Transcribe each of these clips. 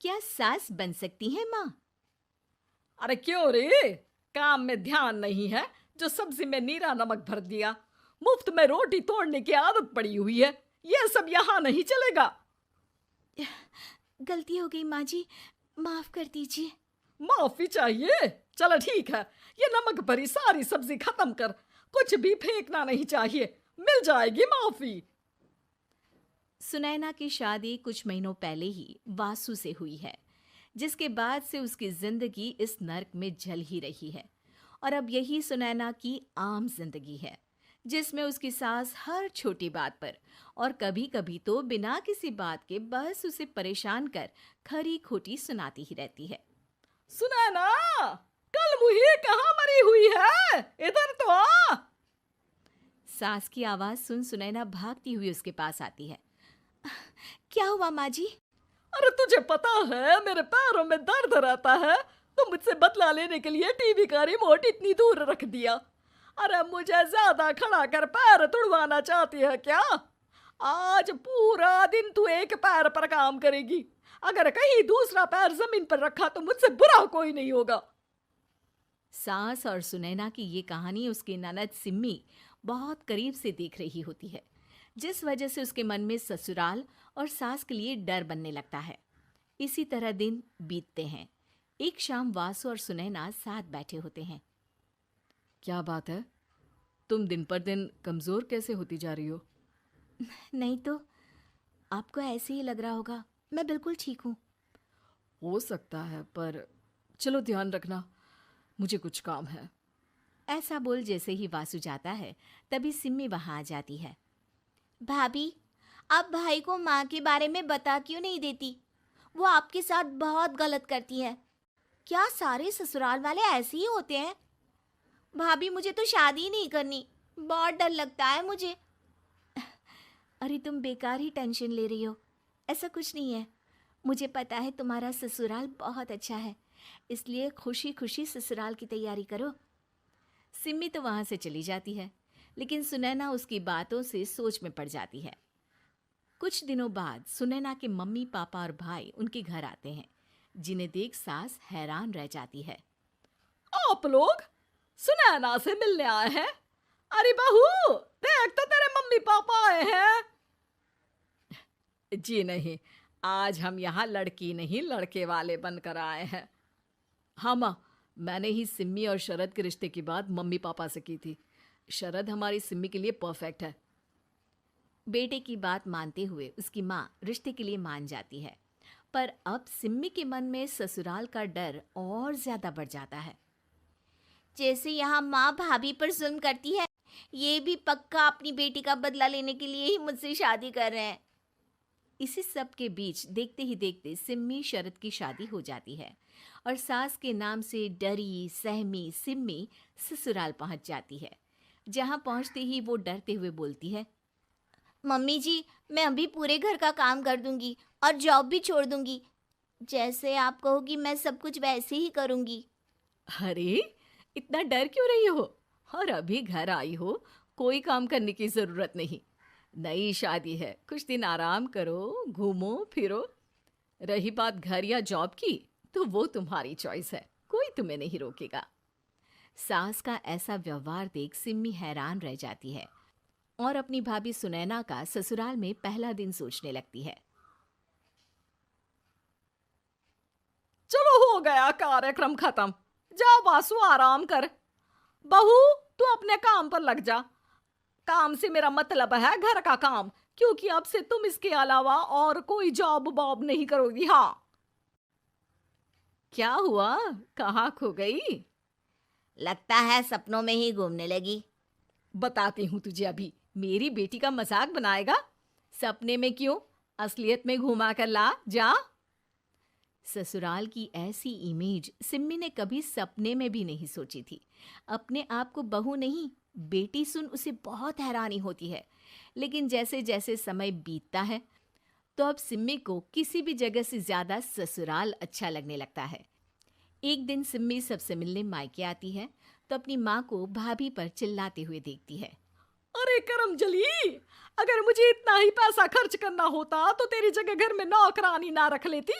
क्या सास बन सकती है माँ? अरे क्यों रे? काम में ध्यान नहीं है जो सब्जी में नीरा नमक भर दिया। मुफ्त में रोटी तोड़ने की आदत पड़ी हुई है। ये सब यहाँ नहीं चलेगा। गलती हो गई माँ जी, माफ कर दीजिए। माफी चाहिए? चलो ठीक है, ये नमक भरी सारी सब्जी खत्म कर। कुछ भी फेंकना नहीं चाहिए, मिल जाएगी माफी। सुनैना की शादी कुछ महीनों पहले ही वासु से हुई है, जिसके बाद से उसकी जिंदगी इस नर्क में जल ही रही है। और अब यही सुनैना की आम जिंदगी है, जिसमें उसकी सास हर छोटी बात पर और कभी कभी तो बिना किसी बात के बस उसे परेशान कर खरी खोटी सुनाती ही रहती है। सुनैना, कल मुही कहाँ मरी हुई है? इधर तो आ। सास की आवाज सुन सुनैना भागती हुई उसके पास आती है। क्या हुआ माँ जी? अरे तुझे पता है मेरे पैरों में दर्द रहता है, तो मुझसे बदला लेने के लिए टीवी का रिमोट इतनी दूर रख दिया। अरे मुझे ज्यादा खड़ा कर पैर तुड़वाना चाहती है क्या? आज पूरा दिन तू एक पैर पर काम करेगी। अगर कहीं दूसरा पैर जमीन पर रखा तो मुझसे बुरा कोई नहीं होगा। सास और सुनैना की ये कहानी उसकी ननद सिम्मी बहुत करीब से देख रही होती है, जिस वजह से उसके मन में ससुराल और सास के लिए डर बनने लगता है। इसी तरह दिन बीतते हैं। एक शाम वासु और सुनैना साथ बैठे होते हैं। क्या बात है? तुम दिन पर दिन कमजोर कैसे होती जा रही हो? नहीं तो, आपको ऐसे ही लग रहा होगा, मैं बिल्कुल ठीक हूँ। हो सकता है, पर चलो ध्यान रखना, मुझे कुछ काम है। ऐसा बोल जैसे ही वासु जाता है, तभी सिम्मी वहां आ जाती है। भाभी, आप भाई को माँ के बारे में बता क्यों नहीं देती? वो आपके साथ बहुत गलत करती है। क्या सारे ससुराल वाले ऐसे ही होते हैं? भाभी, मुझे तो शादी नहीं करनी, बहुत डर लगता है मुझे। अरे तुम बेकार ही टेंशन ले रही हो, ऐसा कुछ नहीं है। मुझे पता है तुम्हारा ससुराल बहुत अच्छा है, इसलिए खुशी खुशी ससुराल की तैयारी करो। सिम्मी तो वहां से चली जाती है, लेकिन सुनैना उसकी बातों से सोच में पड़ जाती है। कुछ दिनों बाद सुनैना के मम्मी पापा और भाई उनके घर आते हैं, जिन्हें देख सास हैरान रह जाती है। आप लोग सुनैना से मिलने आए हैं? अरे बहू, देख तो तेरे मम्मी पापा आए हैं। जी नहीं, आज हम यहाँ लड़की नहीं लड़के वाले बनकर आए हैं। हाँ माँ, मैंने ही सिम्मी और शरद के रिश्ते की बात मम्मी पापा से की थी। शरद हमारी सिम्मी के लिए परफेक्ट है। बेटे की बात मानते हुए उसकी माँ रिश्ते के लिए मान जाती है, पर अब सिम्मी के मन में ससुराल का डर और ज्यादा बढ़ जाता है। जैसे यहाँ माँ भाभी पर जुल्म करती है, ये भी पक्का अपनी बेटी का बदला लेने के लिए ही मुझसे शादी कर रहे हैं। इसी सब के बीच देखते ही देखते सिम्मी शरद की शादी हो जाती है और सास के नाम से डरी सहमी सिम्मी ससुराल पहुंच जाती है। जहां पहुंचते ही वो डरते हुए बोलती है, मम्मी जी, मैं अभी पूरे घर का काम कर दूंगी और जॉब भी छोड़ दूंगी। जैसे आप कहोगी मैं सब कुछ वैसे ही करूंगी। अरे, इतना डर क्यों रही हो? और अभी घर आई हो, कोई काम करने की जरूरत नहीं। नई शादी है, कुछ दिन आराम करो, घूमो फिरो। रही बात घर या जॉब की, तो वो तुम्हारी चॉइस है, कोई तुम्हें नहीं रोकेगा। सास का ऐसा व्यवहार देख सिम्मी हैरान रह जाती है और अपनी भाभी सुनैना का ससुराल में पहला दिन सोचने लगती है। चलो हो गया कार्यक्रम खत्म। जा वासु, आराम कर। बहू, तू अपने काम पर लग जा। काम से मेरा मतलब है घर का काम, क्योंकि अब से तुम इसके अलावा और कोई जॉब बॉब नहीं करोगी। हाँ। क्या हुआ? कहाँ खो गई? लगता है सपनों में ही घूमने लगी। बताती हूँ तुझे अभी। मेरी बेटी का मजाक बनाएगा? सपने में क्यों, असलियत में घुमा कर ला। जा। ससुराल की ऐसी इमेज सिम्मी ने कभी सपने में भी नहीं सोची थी। अपने आप को बहू नहीं, बेटी सुन उसे बहुत हैरानी होती है। लेकिन जैसे जैसे समय बीतता है, तो अब सिम्मी को किसी भी जगह से ज्यादा ससुराल अच्छा लगने लगता है। एक दिन सिम्मी सबसे मिलने मायके आती है, तो अपनी माँ को भाभी पर चिल्लाते हुए देखती है। अरे करमजली, अगर मुझे इतना ही पैसा खर्च करना होता तो तेरी जगह घर में नौकरानी ना रख लेती।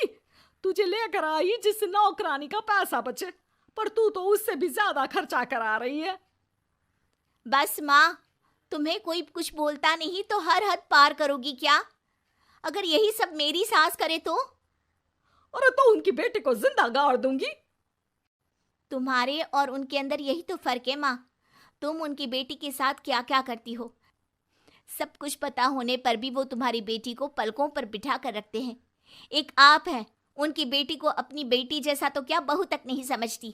तुझे लेकर आई जिस नौकरानी का पैसा बचे, पर तू तो उससे भी ज्यादा खर्चा करा रही है। बस माँ, तुम्हें कोई कुछ बोलता नहीं तो हर हद पार करोगी क्या? अगर यही सब मेरी सास करे तो? अरे तो उनकी बेटी को जिंदा गाड़ दूंगी। तुम्हारे और उनके अंदर यही तो फर्क है माँ। तुम उनकी बेटी के साथ क्या क्या करती हो, सब कुछ पता होने पर भी वो तुम्हारी बेटी को पलकों पर बिठा कर रखते हैं। एक आप हैं, उनकी बेटी को अपनी बेटी जैसा तो क्या बहू तक नहीं समझती।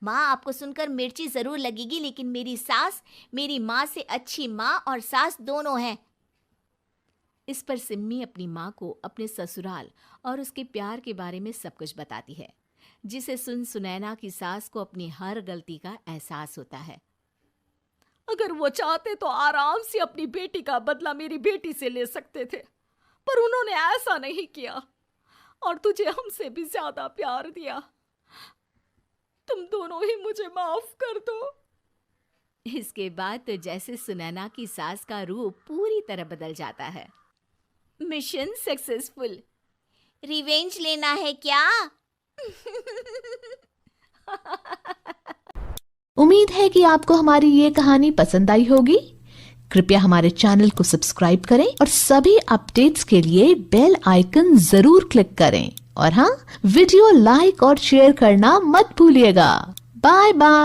माँ, आपको सुनकर मिर्ची जरूर लगेगी, लेकिन मेरी सास मेरी माँ से अच्छी माँ और सास दोनों हैं। इस पर सिम्मी अपनी माँ को अपने ससुराल और उसके प्यार के बारे में सब कुछ बताती है, जिसे सुन सुनैना की सास को अपनी हर गलती का एहसास होता है। अगर वो चाहते तो आराम से अपनी बेटी का बदला मेरी बेटी से ले सकते थे, पर उन्होंने ऐसा नहीं किया और तुझे हमसे भी ज्यादा प्यार दिया। तुम दोनों ही मुझे माफ कर दो। इसके बाद तो जैसे सुनैना की सास का रूप पूरी तरह बदल जाता है। Mission successful. रिवेंज लेना है क्या? उम्मीद है कि आपको हमारी ये कहानी पसंद आई होगी। कृपया हमारे चैनल को सब्सक्राइब करें और सभी अपडेट्स के लिए बेल आइकन जरूर क्लिक करें। और हाँ, वीडियो लाइक और शेयर करना मत भूलिएगा। Bye bye.